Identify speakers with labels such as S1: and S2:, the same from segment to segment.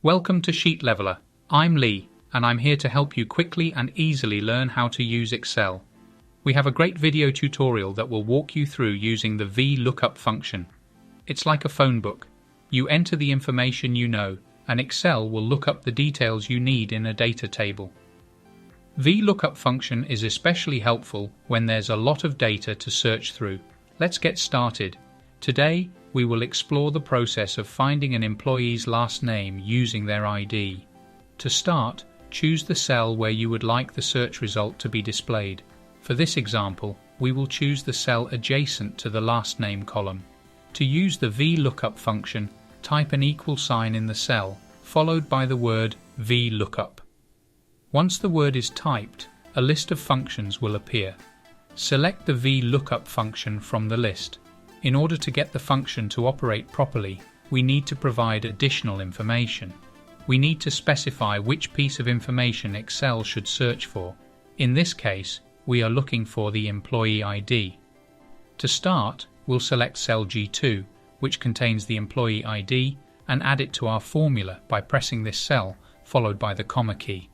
S1: Welcome to Sheet Leveler. I'm Lee, and I'm here to help you quickly and easily learn how to use Excel. We have a great video tutorial that will walk you through using the VLOOKUP function. It's like a phone book. You enter the information you know, and Excel will look up the details you need in a data table. VLOOKUP function is especially helpful when there's a lot of data to search through. Let's get started. Today, we will explore the process of finding an employee's last name using their ID. To start, choose the cell where you would like the search result to be displayed. For this example, we will choose the cell adjacent to the last name column. To use the VLOOKUP function, type an equal sign in the cell, followed by the word VLOOKUP. Once the word is typed, a list of functions will appear. Select the VLOOKUP function from the list. In order to get the function to operate properly, we need to provide additional information. We need to specify which piece of information Excel should search for. In this case, we are looking for the employee ID. To start, we'll select cell G2, which contains the employee ID, and add it to our formula by pressing this cell, followed by the comma key.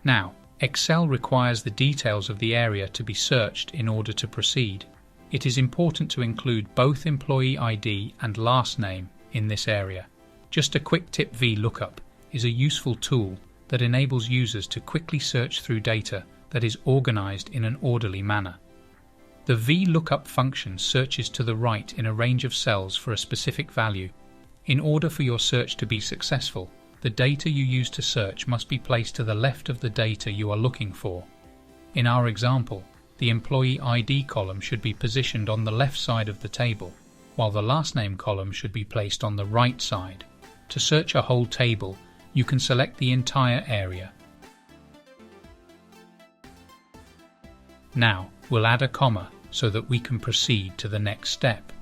S1: Now, Excel requires the details of the area to be searched in order to proceed. It is important to include both employee ID and last name in this area. Just a quick tip: VLOOKUP is a useful tool that enables users to quickly search through data that is organized in an orderly manner. The VLOOKUP function searches to the right in a range of cells for a specific value. In order for your search to be successful, the data you use to search must be placed to the left of the data you are looking for. In our example, the employee ID column should be positioned on the left side of the table, while the last name column should be placed on the right side. To search a whole table, you can select the entire area. Now, we'll add a comma so that we can proceed to the next step.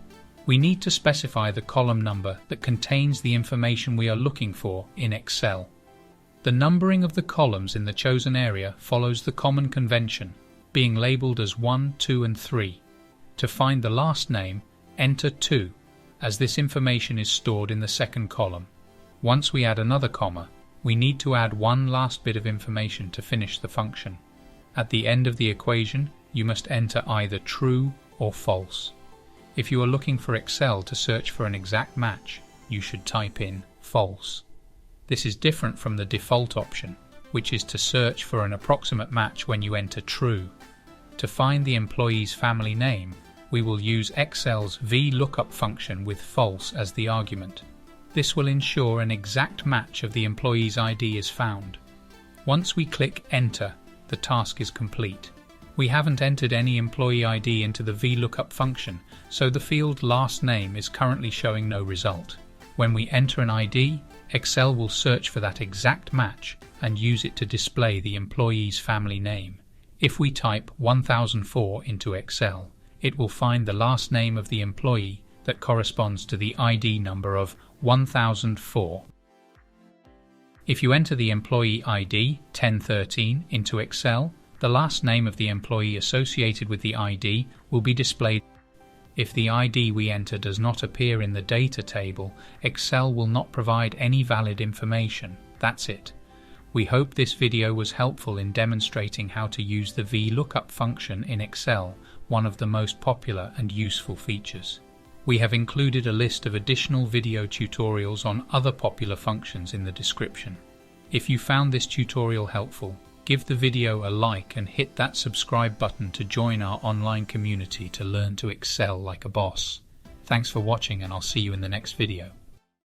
S1: We need to specify the column number that contains the information we are looking for in Excel. The numbering of the columns in the chosen area follows the common convention, being labeled as 1, 2, and 3. To find the last name, enter 2, as this information is stored in the second column. Once we add another comma, we need to add one last bit of information to finish the function. At the end of the equation, you must enter either true or false. If you are looking for Excel to search for an exact match, you should type in false. This is different from the default option, which is to search for an approximate match when you enter true. To find the employee's family name, we will use Excel's VLOOKUP function with false as the argument. This will ensure an exact match of the employee's ID is found. Once we click Enter, the task is complete. We haven't entered any employee ID into the VLOOKUP function, so the field last name is currently showing no result. When we enter an ID, Excel will search for that exact match and use it to display the employee's family name. If we type 1004 into Excel, it will find the last name of the employee that corresponds to the ID number of 1004. If you enter the employee ID 1013 into Excel, the last name of the employee associated with the ID will be displayed. If the ID we enter does not appear in the data table, Excel will not provide any valid information. That's it. We hope this video was helpful in demonstrating how to use the VLOOKUP function in Excel, one of the most popular and useful features. We have included a list of additional video tutorials on other popular functions in the description. If you found this tutorial helpful, give the video a like and hit that subscribe button to join our online community to learn to excel like a boss. Thanks for watching, and I'll see you in the next video.